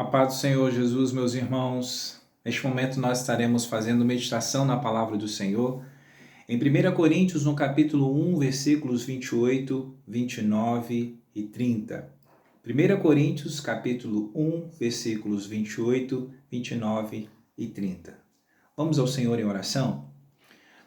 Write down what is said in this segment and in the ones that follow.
A paz do Senhor Jesus, meus irmãos. Neste momento nós estaremos fazendo meditação na palavra do Senhor. Em 1 Coríntios, no capítulo 1, versículos 28, 29 e 30. 1 Coríntios, capítulo 1, versículos 28, 29 e 30. Vamos ao Senhor em oração?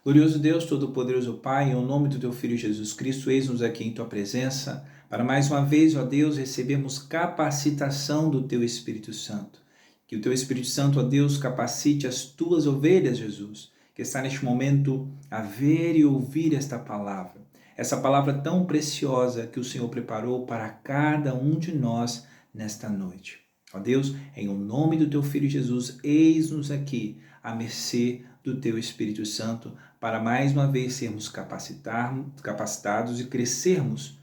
Glorioso Deus, Todo-Poderoso Pai, em nome do Teu Filho Jesus Cristo, eis-nos aqui em Tua presença, para mais uma vez, ó Deus, recebermos capacitação do Teu Espírito Santo. Que o Teu Espírito Santo, ó Deus, capacite as Tuas ovelhas, Jesus, que está neste momento a ver e ouvir esta palavra. Essa palavra tão preciosa que o Senhor preparou para cada um de nós nesta noite. Ó Deus, em o nome do Teu Filho Jesus, eis-nos aqui à mercê do Teu Espírito Santo, para mais uma vez sermos capacitados e crescermos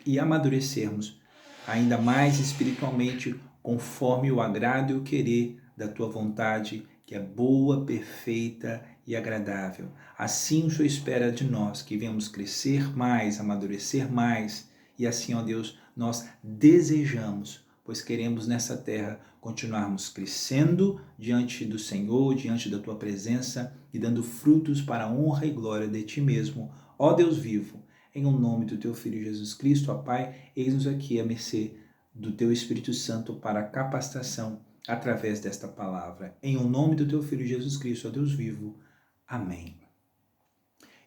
e amadurecermos ainda mais espiritualmente, conforme o agrado e o querer da Tua vontade, que é boa, perfeita e agradável. Assim o Senhor espera de nós, que venhamos crescer mais, amadurecer mais, e assim, ó Deus, nós desejamos, pois queremos nessa terra continuarmos crescendo diante do Senhor, diante da Tua presença e dando frutos para a honra e glória de Ti mesmo, ó Deus vivo. Em o nome do Teu Filho Jesus Cristo, ó Pai, eis-nos aqui à mercê do Teu Espírito Santo para a capacitação através desta palavra. Em o nome do Teu Filho Jesus Cristo, ó Deus vivo. Amém.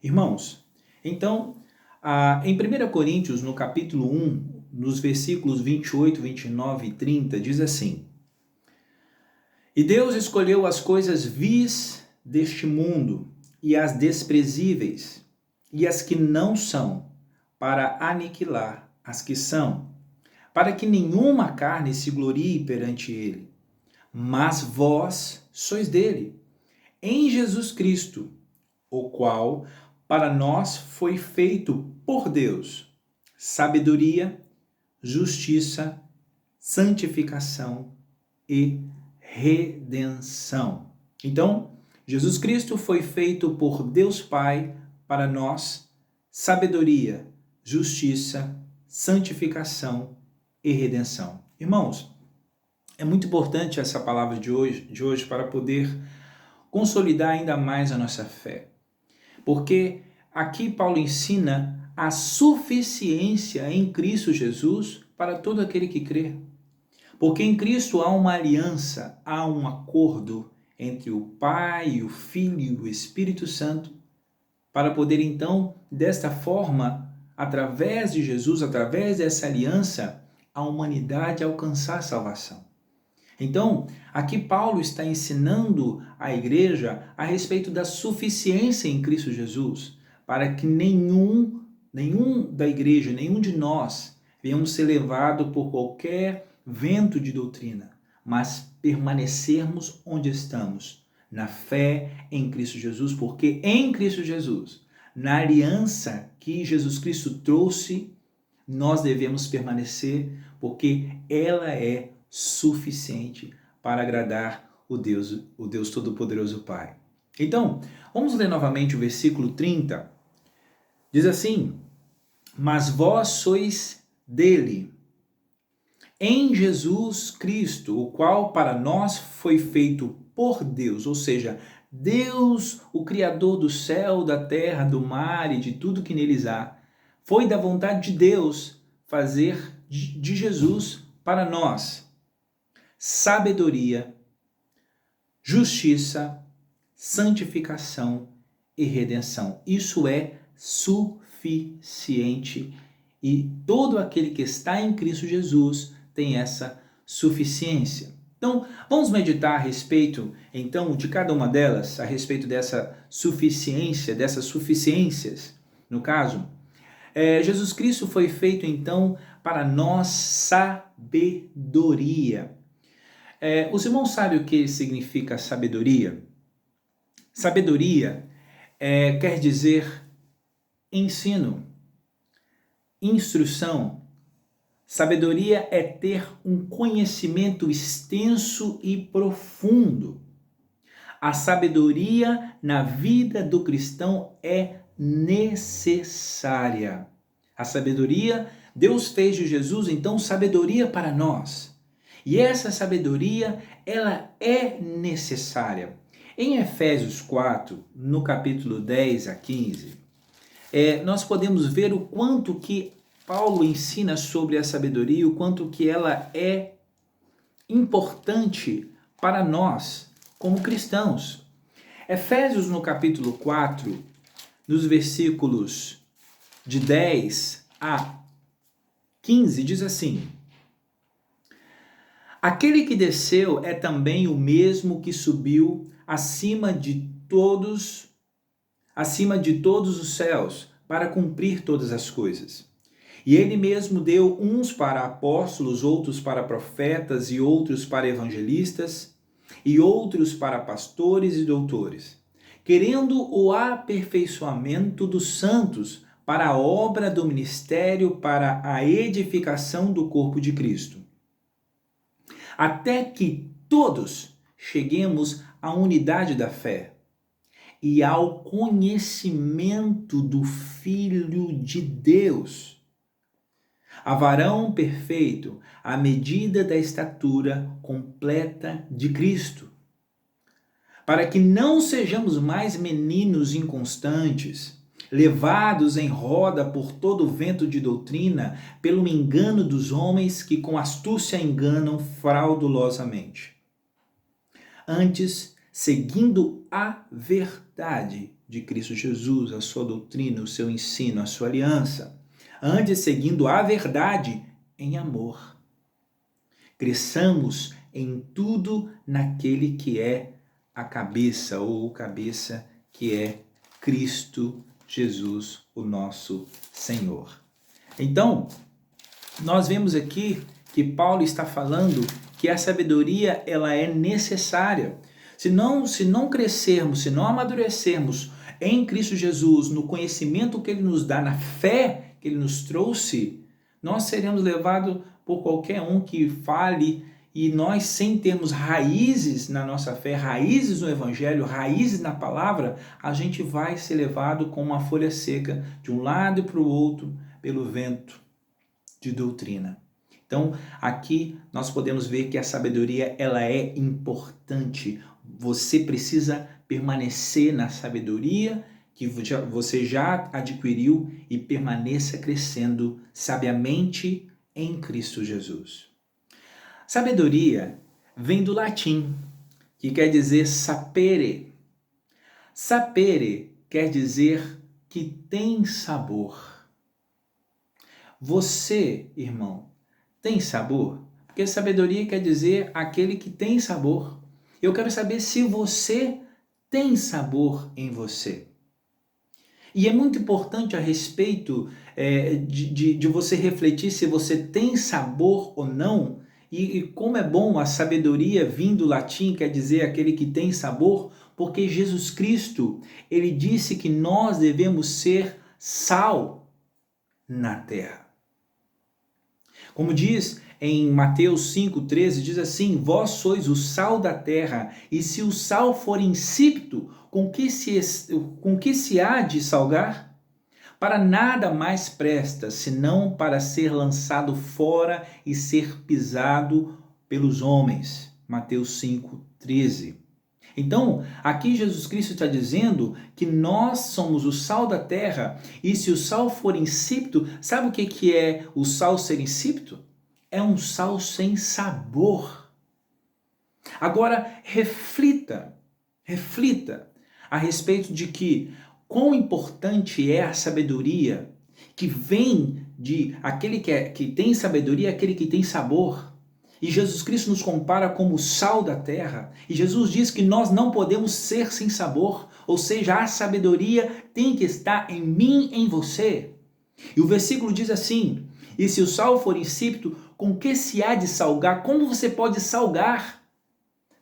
Irmãos, então, em 1 Coríntios, no capítulo 1, nos versículos 28, 29 e 30, diz assim: E Deus escolheu as coisas vis deste mundo e as desprezíveis e as que não são, para aniquilar as que são, para que nenhuma carne se glorie perante ele. Mas vós sois dele, em Jesus Cristo, o qual para nós foi feito por Deus sabedoria, justiça, santificação e redenção. Então, Jesus Cristo foi feito por Deus Pai para nós sabedoria, justiça, santificação e redenção. Irmãos, é muito importante essa palavra de hoje para poder consolidar ainda mais a nossa fé. Porque aqui Paulo ensina a suficiência em Cristo Jesus para todo aquele que crê. Porque em Cristo há uma aliança, há um acordo entre o Pai, o Filho e o Espírito Santo, para poder então, desta forma, através de Jesus, através dessa aliança, a humanidade alcançar a salvação. Então, aqui Paulo está ensinando a igreja a respeito da suficiência em Cristo Jesus, para que nenhum da igreja, nenhum de nós, venhamos ser levado por qualquer vento de doutrina, mas permanecermos onde estamos, na fé em Cristo Jesus, porque em Cristo Jesus, na aliança que Jesus Cristo trouxe, nós devemos permanecer, porque ela é suficiente para agradar o Deus Todo-Poderoso Pai. Então, vamos ler novamente o versículo 30. Diz assim: Mas vós sois dele, em Jesus Cristo, o qual para nós foi feito por Deus, ou seja, Deus, o Criador do céu, da terra, do mar e de tudo que neles há, foi da vontade de Deus fazer de Jesus para nós sabedoria, justiça, santificação e redenção. Isso é suficiente e todo aquele que está em Cristo Jesus tem essa suficiência. Então, vamos meditar a respeito, então, de cada uma delas, a respeito dessa suficiência, dessas suficiências. No caso, Jesus Cristo foi feito, então, para nós sabedoria. Os irmãos sabem o que significa sabedoria? Sabedoria quer dizer ensino, instrução. Sabedoria é ter um conhecimento extenso e profundo. A sabedoria na vida do cristão é necessária. A sabedoria, Deus fez de Jesus, então, sabedoria para nós. E essa sabedoria, ela é necessária. Em Efésios 4, no capítulo 10 a 15, nós podemos ver o quanto que Paulo ensina sobre a sabedoria, o quanto que ela é importante para nós, como cristãos. Efésios, no capítulo 4, nos versículos de 10 a 15, diz assim: Aquele que desceu é também o mesmo que subiu acima de todos os céus, para cumprir todas as coisas. E ele mesmo deu uns para apóstolos, outros para profetas e outros para evangelistas, e outros para pastores e doutores, querendo o aperfeiçoamento dos santos para a obra do ministério, para a edificação do corpo de Cristo, até que todos cheguemos à unidade da fé e ao conhecimento do Filho de Deus, a varão perfeito, à medida da estatura completa de Cristo, para que não sejamos mais meninos inconstantes, levados em roda por todo vento de doutrina, pelo engano dos homens que com astúcia enganam fraudulosamente. Antes, seguindo a verdade de Cristo Jesus, a sua doutrina, o seu ensino, a sua aliança, antes seguindo a verdade em amor, cresçamos em tudo naquele que é a cabeça, ou o cabeça, que é Cristo Jesus, o nosso Senhor. Então, nós vemos aqui que Paulo está falando que a sabedoria, ela é necessária. Se não crescermos, se não amadurecermos em Cristo Jesus, no conhecimento que ele nos dá, na fé que ele nos trouxe, nós seremos levados por qualquer um que fale, e nós, sem termos raízes na nossa fé, raízes no evangelho, raízes na palavra, a gente vai ser levado como uma folha seca de um lado e para o outro pelo vento de doutrina. Então, aqui nós podemos ver que a sabedoria, ela é importante. Você precisa permanecer na sabedoria que você já adquiriu e permaneça crescendo sabiamente em Cristo Jesus. Sabedoria vem do latim, que quer dizer sapere. Sapere quer dizer que tem sabor. Você, irmão, tem sabor? Porque sabedoria quer dizer aquele que tem sabor. Eu quero saber se você tem sabor em você. E é muito importante a respeito de você refletir se você tem sabor ou não. E como é bom a sabedoria vindo do latim, quer dizer aquele que tem sabor, porque Jesus Cristo, ele disse que nós devemos ser sal na terra. Como diz em Mateus 5,13, diz assim: Vós sois o sal da terra, e se o sal for insípido, com que se há de salgar? Para nada mais presta, senão para ser lançado fora e ser pisado pelos homens. Mateus 5,13. Então, aqui Jesus Cristo está dizendo que nós somos o sal da terra, e se o sal for insípido, sabe o que é o sal ser insípido? É um sal sem sabor. Agora, reflita a respeito de que quão importante é a sabedoria que vem de aquele que tem sabedoria, aquele que tem sabor. E Jesus Cristo nos compara como o sal da terra. E Jesus diz que nós não podemos ser sem sabor. Ou seja, a sabedoria tem que estar em mim, em você. E o versículo diz assim: E se o sal for insípido, com que se há de salgar? Como você pode salgar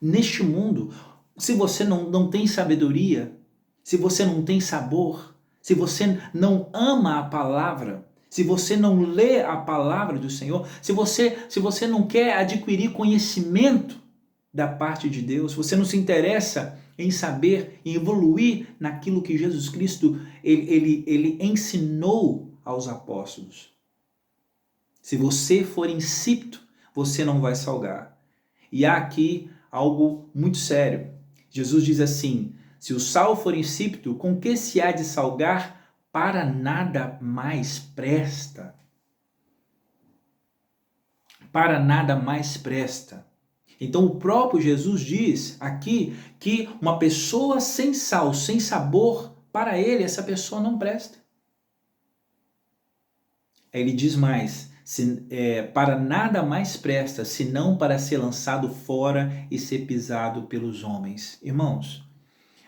neste mundo se você não tem sabedoria? Se você não tem sabor? Se você não ama a palavra? Se você não lê a palavra do Senhor, se você não quer adquirir conhecimento da parte de Deus, você não se interessa em saber e evoluir naquilo que Jesus Cristo ele ensinou aos apóstolos. Se você for insípido, você não vai salgar. E há aqui algo muito sério. Jesus diz assim: se o sal for insípido, com que se há de salgar? Para nada mais presta. Para nada mais presta. Então o próprio Jesus diz aqui que uma pessoa sem sal, sem sabor, para ele essa pessoa não presta. Ele diz mais: para nada mais presta, senão para ser lançado fora e ser pisado pelos homens. Irmãos,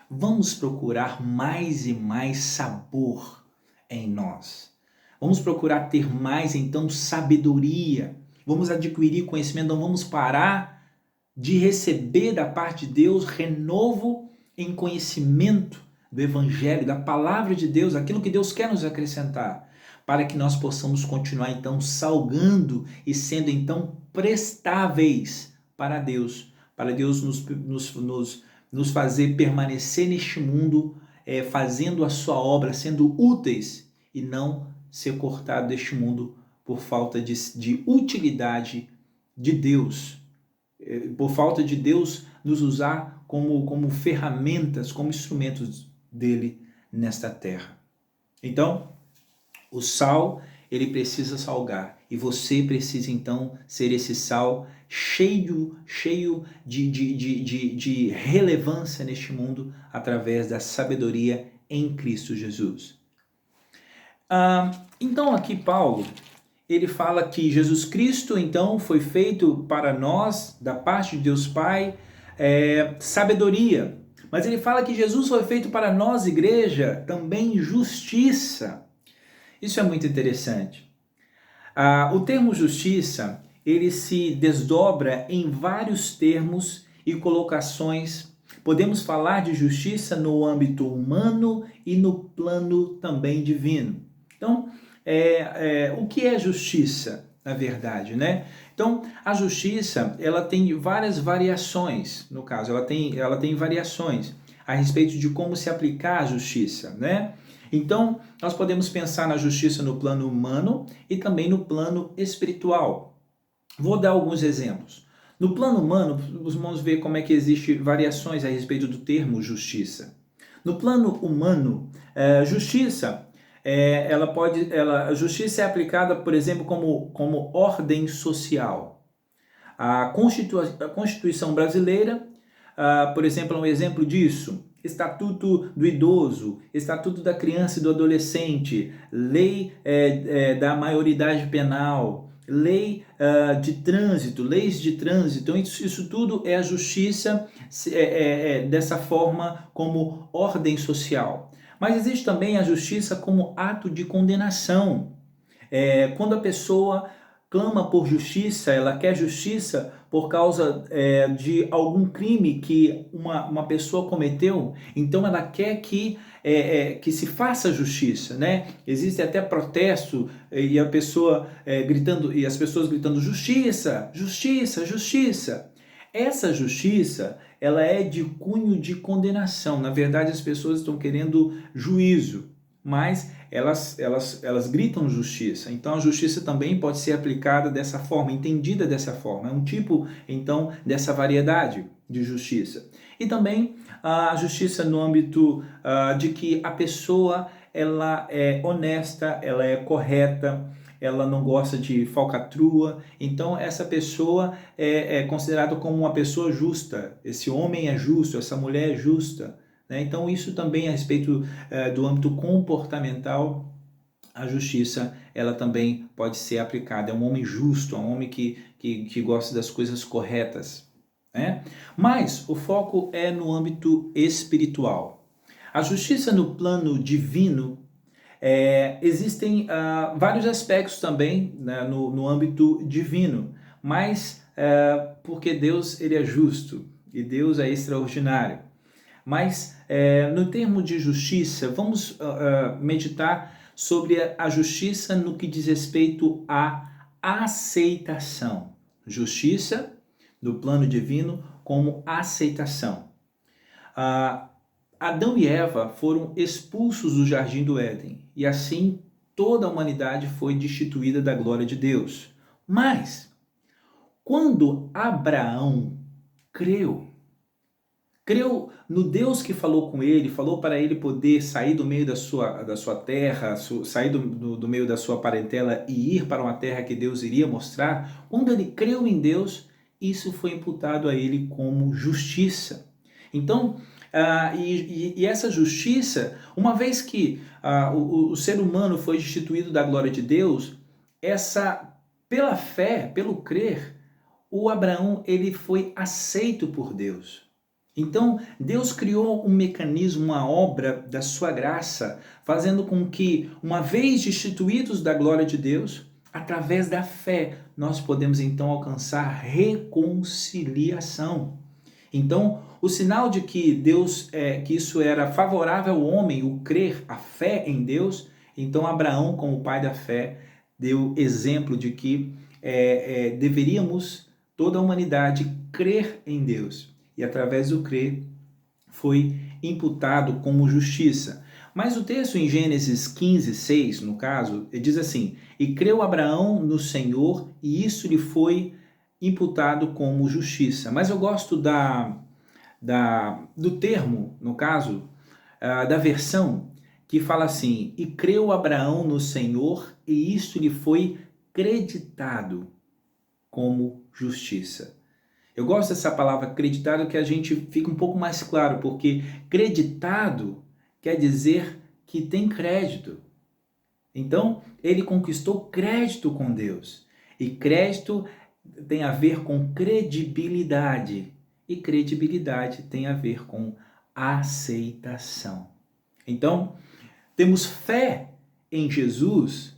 vamos procurar mais e mais sabor em nós. Vamos procurar ter mais, então, sabedoria. Vamos adquirir conhecimento, não vamos parar de receber da parte de Deus renovo em conhecimento do Evangelho, da Palavra de Deus, aquilo que Deus quer nos acrescentar, para que nós possamos continuar, então, salgando e sendo, então, prestáveis para Deus nos fazer permanecer neste mundo, fazendo a sua obra, sendo úteis e não ser cortado deste mundo por falta de utilidade de Deus, por falta de Deus nos usar como ferramentas, como instrumentos dele nesta terra. Então, o sal, ele precisa salgar e você precisa então ser esse sal cheio de relevância neste mundo através da sabedoria em Cristo Jesus. Então aqui Paulo, ele fala que Jesus Cristo então foi feito para nós, da parte de Deus Pai, sabedoria. Mas ele fala que Jesus foi feito para nós, igreja, também justiça. Isso é muito interessante. O termo justiça, ele se desdobra em vários termos e colocações. Podemos falar de justiça no âmbito humano e no plano também divino. Então, o que é justiça, na verdade, né? Então, a justiça, ela tem várias variações, no caso, ela tem variações a respeito de como se aplicar a justiça, né? Então, nós podemos pensar na justiça no plano humano e também no plano espiritual. Vou dar alguns exemplos. No plano humano, vamos ver como é que existem variações a respeito do termo justiça. No plano humano, justiça, a justiça é aplicada, por exemplo, como ordem social. A Constituição brasileira, por exemplo, é um exemplo disso. Estatuto do idoso, Estatuto da criança e do adolescente, lei da maioridade penal, lei de trânsito, leis de trânsito. Então, isso tudo é a justiça dessa forma como ordem social. Mas existe também a justiça como ato de condenação. Quando a pessoa clama por justiça, ela quer justiça por causa de algum crime que uma pessoa cometeu, então ela quer que se faça justiça, né? Existe até protesto e a pessoa gritando, e as pessoas gritando justiça, justiça, justiça. Essa justiça, ela é de cunho de condenação. Na verdade, as pessoas estão querendo juízo, mas elas gritam justiça. Então a justiça também pode ser aplicada dessa forma, entendida dessa forma. É um tipo, então, dessa variedade de justiça. E também a justiça no âmbito de que a pessoa ela é honesta, ela é correta, ela não gosta de falcatrua. Então essa pessoa é considerada como uma pessoa justa. Esse homem é justo, essa mulher é justa. Então isso também a respeito do âmbito comportamental, a justiça ela também pode ser aplicada. É um homem justo, é um homem que gosta das coisas corretas, né? Mas o foco é no âmbito espiritual. A justiça no plano divino, existem vários aspectos também, né, no âmbito divino, mas porque Deus ele é justo e Deus é extraordinário. Mas no termo de justiça, vamos meditar sobre a justiça no que diz respeito à aceitação. Justiça no plano divino como aceitação. Adão e Eva foram expulsos do jardim do Éden e assim toda a humanidade foi destituída da glória de Deus. Mas quando Abraão creu no Deus que falou com ele, falou para ele poder sair do meio da sua terra, sair do meio da sua parentela e ir para uma terra que Deus iria mostrar, quando ele creu em Deus, isso foi imputado a ele como justiça. Então, essa justiça, uma vez que o ser humano foi destituído da glória de Deus, pela fé, pelo crer, o Abraão ele foi aceito por Deus. Então, Deus criou um mecanismo, uma obra da sua graça, fazendo com que, uma vez destituídos da glória de Deus, através da fé, nós podemos então alcançar reconciliação. Então, o sinal de que que isso era favorável ao homem, o crer, a fé em Deus, então Abraão, como pai da fé, deu exemplo de que deveríamos, toda a humanidade, crer em Deus. E através do crer foi imputado como justiça. Mas o texto em Gênesis 15, 6, no caso, diz assim: e creu Abraão no Senhor, e isso lhe foi imputado como justiça. Mas eu gosto do termo, no caso, da versão que fala assim: e creu Abraão no Senhor, e isso lhe foi creditado como justiça. Eu gosto dessa palavra creditado, que a gente fica um pouco mais claro, porque creditado quer dizer que tem crédito. Então, ele conquistou crédito com Deus. E crédito tem a ver com credibilidade. E credibilidade tem a ver com aceitação. Então, temos fé em Jesus,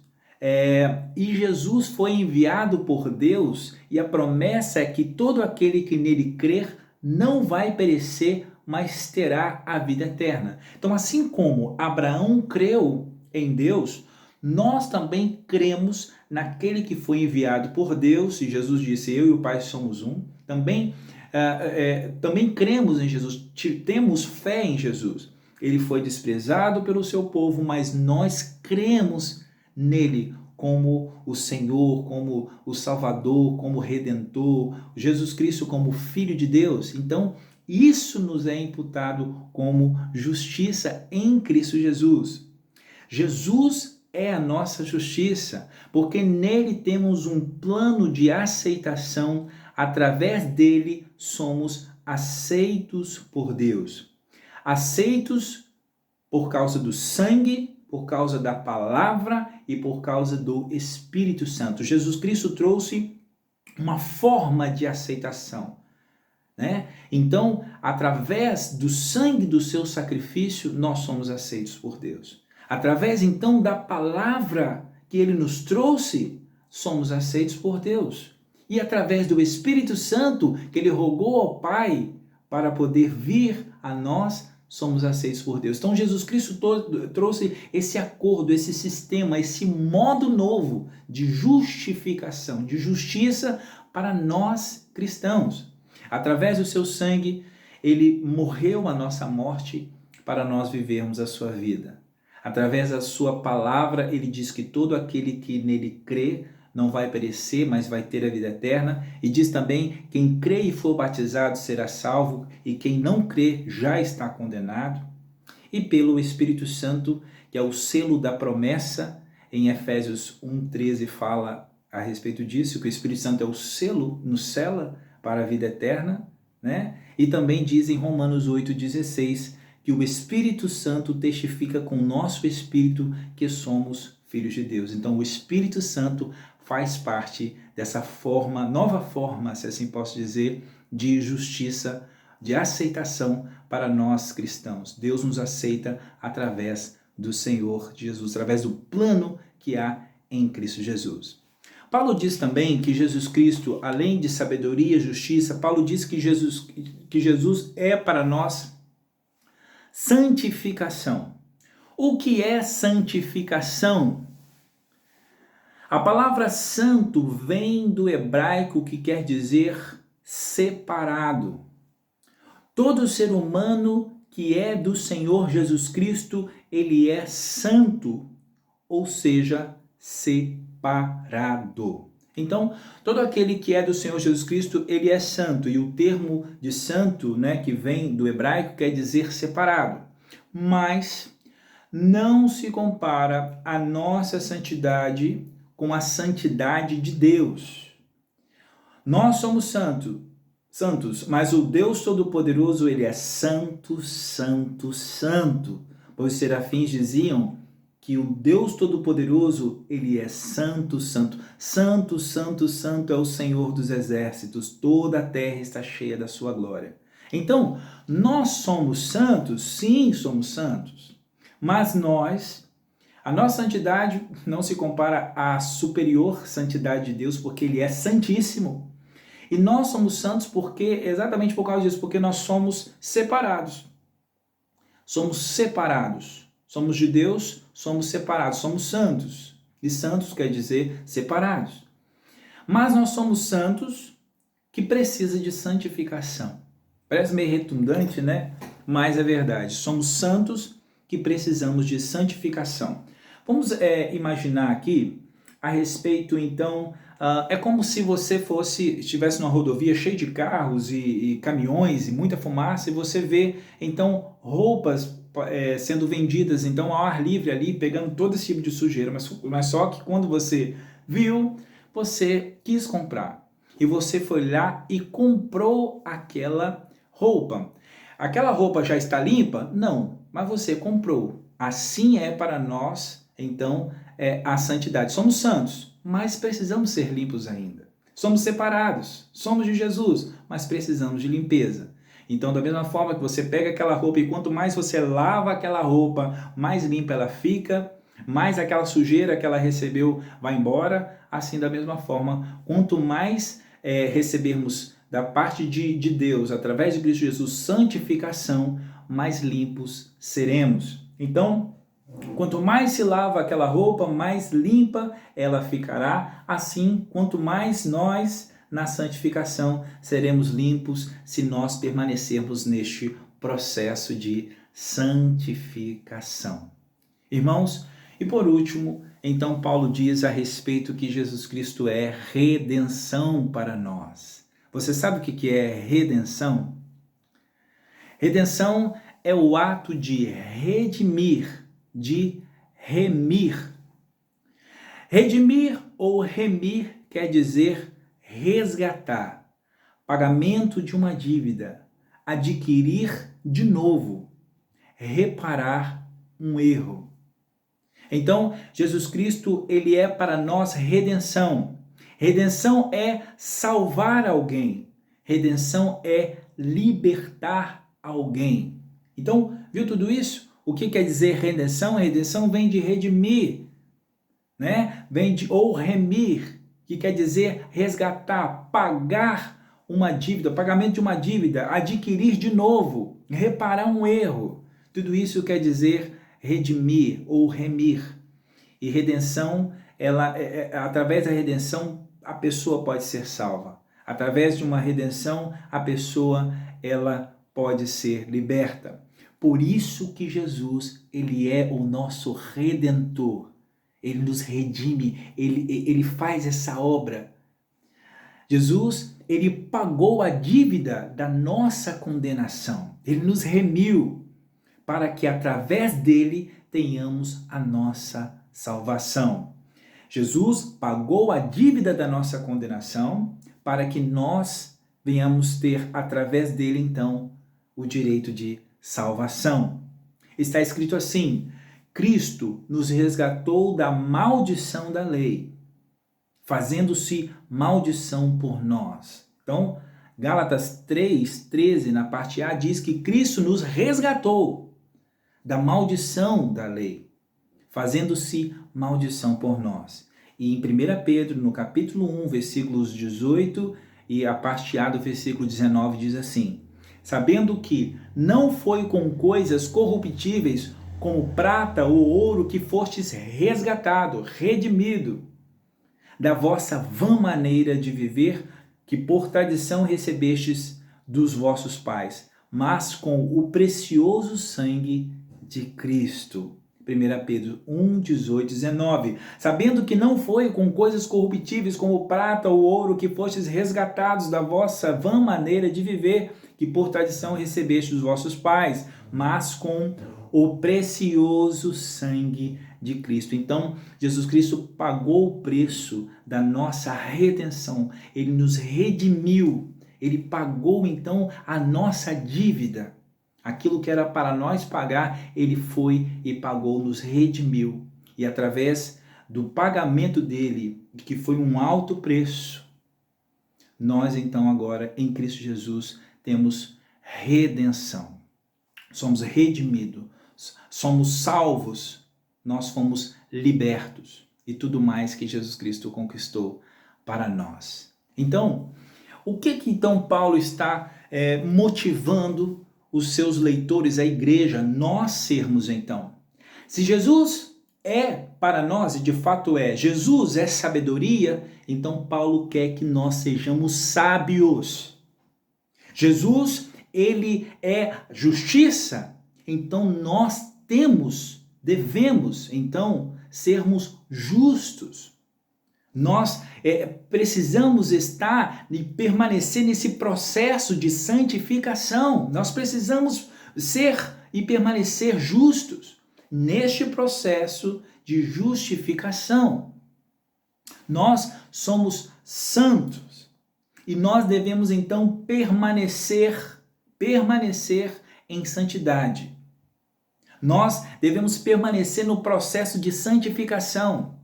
e Jesus foi enviado por Deus, e a promessa é que todo aquele que nele crer não vai perecer, mas terá a vida eterna. Então, assim como Abraão creu em Deus, nós também cremos naquele que foi enviado por Deus, e Jesus disse: eu e o Pai somos um. Também cremos em Jesus, temos fé em Jesus. Ele foi desprezado pelo seu povo, mas nós cremos nele como o Senhor, como o Salvador, como o Redentor, Jesus Cristo como Filho de Deus. Então, isso nos é imputado como justiça em Cristo Jesus. Jesus é a nossa justiça, porque nele temos um plano de aceitação, através dele somos aceitos por Deus. Aceitos por causa do sangue, por causa da palavra e por causa do Espírito Santo. Jesus Cristo trouxe uma forma de aceitação, né? Então, através do sangue do seu sacrifício, nós somos aceitos por Deus. Através, então, da palavra que ele nos trouxe, somos aceitos por Deus. E através do Espírito Santo, que ele rogou ao Pai para poder vir a nós, somos aceitos por Deus. Então, Jesus Cristo trouxe esse acordo, esse sistema, esse modo novo de justificação, de justiça para nós cristãos. Através do seu sangue, ele morreu a nossa morte para nós vivermos a sua vida. Através da sua palavra, ele diz que todo aquele que nele crê não vai perecer, mas vai ter a vida eterna. E diz também: quem crê e for batizado será salvo, e quem não crê já está condenado. E pelo Espírito Santo, que é o selo da promessa, em Efésios 1:13 fala a respeito disso, que o Espírito Santo é o selo, nos sela para a vida eterna, né? E também diz em Romanos 8:16 que o Espírito Santo testifica com o nosso espírito que somos filhos de Deus. Então, o Espírito Santo faz parte dessa nova forma, se assim posso dizer, de justiça, de aceitação para nós cristãos. Deus nos aceita através do Senhor Jesus, através do plano que há em Cristo Jesus. Paulo diz também que Jesus Cristo, além de sabedoria e justiça, Paulo diz que Jesus é para nós santificação. O que é santificação? A palavra santo vem do hebraico, que quer dizer separado. Todo ser humano que é do Senhor Jesus Cristo, ele é santo, ou seja, separado. Então, todo aquele que é do Senhor Jesus Cristo, ele é santo. E o termo de santo, né, que vem do hebraico, quer dizer separado. Mas não se compara a nossa santidade com a santidade de Deus. Nós somos santos, mas o Deus Todo-Poderoso, ele é santo, santo, santo. Pois os serafins diziam que o Deus Todo-Poderoso, ele é santo, santo. Santo, santo, santo é o Senhor dos exércitos. Toda a terra está cheia da sua glória. Então, nós somos santos? Sim, somos santos. Mas a nossa santidade não se compara à superior santidade de Deus, porque ele é santíssimo. E nós somos santos exatamente por causa disso, porque nós somos separados. Somos separados. Somos de Deus, somos separados, somos santos. E santos quer dizer separados. Mas nós somos santos que precisam de santificação. Parece meio redundante, né? Mas é verdade. Somos santos que precisamos de santificação. Vamos imaginar aqui a respeito, então, é como se você estivesse numa rodovia cheia de carros e caminhões e muita fumaça, e você vê, então, roupas sendo vendidas, então, ao ar livre ali, pegando todo esse tipo de sujeira, mas só que quando você viu, você quis comprar. E você foi lá e comprou aquela roupa. Aquela roupa já está limpa? Não, mas você comprou. Assim é para nós, então, a santidade. Somos santos, mas precisamos ser limpos ainda. Somos separados, somos de Jesus, mas precisamos de limpeza. Então, da mesma forma que você pega aquela roupa e quanto mais você lava aquela roupa, mais limpa ela fica, mais aquela sujeira que ela recebeu vai embora. Assim, da mesma forma, quanto mais recebermos da parte de Deus, através de Cristo Jesus, santificação, mais limpos seremos. Então, quanto mais se lava aquela roupa, mais limpa ela ficará. Assim, quanto mais nós, na santificação, seremos limpos se nós permanecermos neste processo de santificação. Irmãos, e por último, então Paulo diz a respeito que Jesus Cristo é redenção para nós. Você sabe o que é redenção? Redenção é o ato de redimir, de remir. Redimir ou remir quer dizer resgatar, pagamento de uma dívida, adquirir de novo, reparar um erro. Então, Jesus Cristo, ele é para nós redenção. Redenção é salvar alguém. Redenção é libertar alguém. Então, viu tudo isso? O que quer dizer redenção? Redenção vem de redimir, né? Vem de ou remir, que quer dizer resgatar, pagar uma dívida, pagamento de uma dívida, adquirir de novo, reparar um erro. Tudo isso quer dizer redimir ou remir. E redenção, através da redenção, a pessoa pode ser salva. Através de uma redenção, a pessoa ela pode ser liberta. Por isso que Jesus, ele é o nosso redentor. Ele nos redime, ele faz essa obra. Jesus, ele pagou a dívida da nossa condenação. Ele nos remiu para que através dele tenhamos a nossa salvação. Jesus pagou a dívida da nossa condenação para que nós venhamos ter através dele então o direito de salvação. Está escrito assim: Cristo nos resgatou da maldição da lei, fazendo-se maldição por nós. Então, Gálatas 3:13, na parte A, diz que Cristo nos resgatou da maldição da lei, fazendo-se maldição por nós. E em 1 Pedro, no capítulo 1, versículos 18 e a parte A do versículo 19, diz assim: sabendo que não foi com coisas corruptíveis, como prata ou ouro, que fostes resgatado, redimido, da vossa vã maneira de viver, que por tradição recebestes dos vossos pais, mas com o precioso sangue de Cristo. 1 Pedro 1, 18, 19. Sabendo que não foi com coisas corruptíveis como prata ou ouro que fostes resgatados da vossa vã maneira de viver, que por tradição recebeste dos vossos pais, mas com o precioso sangue de Cristo. Então, Jesus Cristo pagou o preço da nossa redenção. Ele nos redimiu. Ele pagou, então, a nossa dívida. Aquilo que era para nós pagar, ele foi e pagou, nos redimiu. E através do pagamento dele, que foi um alto preço, nós então agora, em Cristo Jesus, temos redenção. Somos redimidos, somos salvos, nós fomos libertos e tudo mais que Jesus Cristo conquistou para nós. Então, o que então Paulo está motivando os seus leitores, a igreja, nós sermos então? Se Jesus é para nós, e de fato é, Jesus é sabedoria, então Paulo quer que nós sejamos sábios. Jesus, ele é justiça, então nós devemos então sermos justos. Nós precisamos estar e permanecer nesse processo de santificação. Nós precisamos ser e permanecer justos neste processo de justificação. Nós somos santos e nós devemos então permanecer em santidade. Nós devemos permanecer no processo de santificação.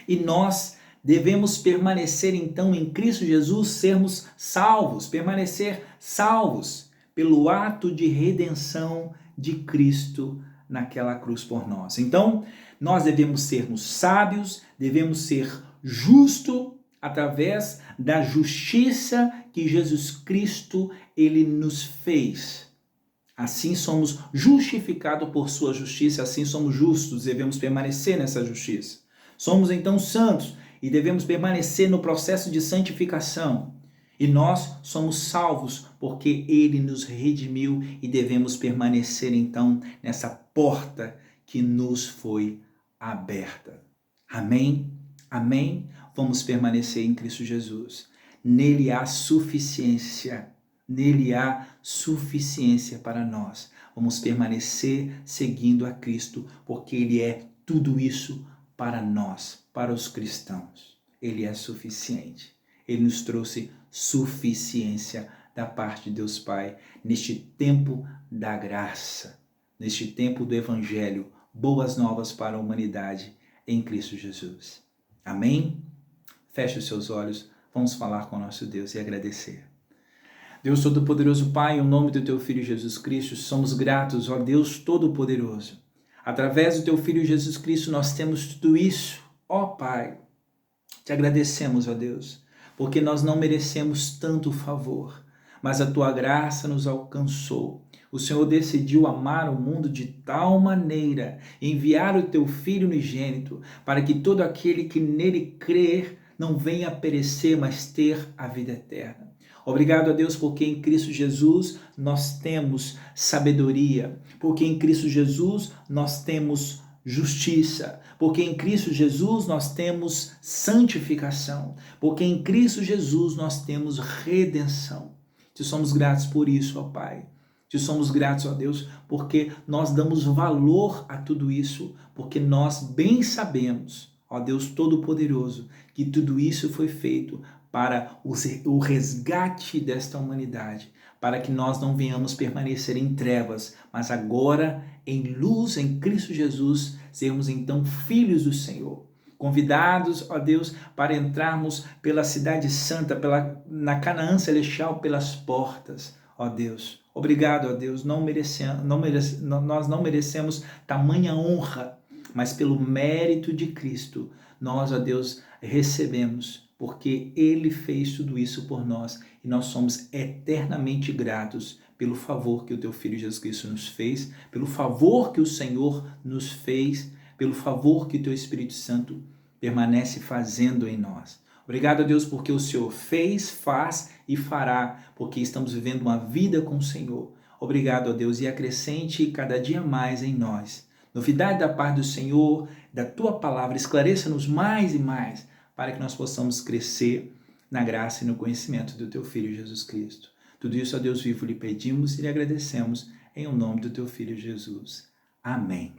E nós devemos permanecer então em Cristo Jesus, sermos salvos, permanecer salvos pelo ato de redenção de Cristo naquela cruz por nós. Então, nós devemos sermos sábios, devemos ser justos através da justiça que Jesus Cristo ele nos fez. Assim somos justificados por sua justiça, assim somos justos, devemos permanecer nessa justiça. Somos então santos e devemos permanecer no processo de santificação. E nós somos salvos porque ele nos redimiu e devemos permanecer então nessa porta que nos foi aberta. Amém? Amém? Vamos permanecer em Cristo Jesus. Nele há suficiência. Nele há suficiência para nós. Vamos permanecer seguindo a Cristo porque ele é tudo isso para nós, para os cristãos. Ele é suficiente. Ele nos trouxe suficiência da parte de Deus Pai neste tempo da graça, neste tempo do Evangelho, boas novas para a humanidade em Cristo Jesus. Amém? Feche os seus olhos, vamos falar com o nosso Deus e agradecer. Deus Todo-Poderoso Pai, em nome do Teu Filho Jesus Cristo, somos gratos, ó Deus Todo-Poderoso. Através do Teu Filho Jesus Cristo nós temos tudo isso, ó Pai. Te agradecemos, ó Deus, porque nós não merecemos tanto favor, mas a Tua graça nos alcançou. O Senhor decidiu amar o mundo de tal maneira, enviar o Teu Filho unigênito, para que todo aquele que nele crer não venha a perecer, mas ter a vida eterna. Obrigado a Deus porque em Cristo Jesus nós temos sabedoria, porque em Cristo Jesus nós temos justiça, porque em Cristo Jesus nós temos santificação, porque em Cristo Jesus nós temos redenção. Te somos gratos por isso, ó Pai. Te somos gratos, ó Deus, porque nós damos valor a tudo isso, porque nós bem sabemos, ó Deus Todo-Poderoso, que tudo isso foi feito para o resgate desta humanidade, para que nós não venhamos permanecer em trevas, mas agora em luz, em Cristo Jesus, sermos então filhos do Senhor. Convidados, ó Deus, para entrarmos pela cidade santa, na Canaã celestial, pelas portas, ó Deus. Obrigado, ó Deus, nós não merecemos tamanha honra, mas pelo mérito de Cristo, nós, ó Deus, recebemos, porque Ele fez tudo isso por nós e nós somos eternamente gratos pelo favor que o Teu Filho Jesus Cristo nos fez, pelo favor que o Senhor nos fez, pelo favor que o Teu Espírito Santo permanece fazendo em nós. Obrigado a Deus porque o Senhor fez, faz e fará, porque estamos vivendo uma vida com o Senhor. Obrigado a Deus e acrescente cada dia mais em nós. novidade da parte do Senhor, da Tua palavra, esclareça-nos mais e mais, para que nós possamos crescer na graça e no conhecimento do Teu Filho Jesus Cristo. Tudo isso, a Deus vivo, lhe pedimos e lhe agradecemos, em o nome do Teu Filho Jesus. Amém.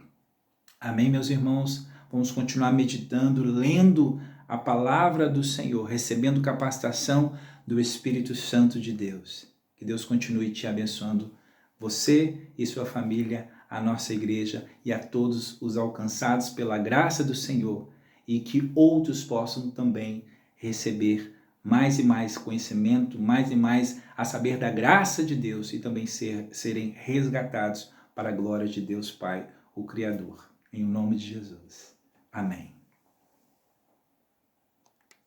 Amém, meus irmãos? Vamos continuar meditando, lendo a palavra do Senhor, recebendo capacitação do Espírito Santo de Deus. Que Deus continue te abençoando, você e sua família, a nossa igreja e a todos os alcançados pela graça do Senhor, e que outros possam também receber mais e mais conhecimento, mais e mais a saber da graça de Deus e também serem resgatados para a glória de Deus Pai, o Criador. Em nome de Jesus. Amém.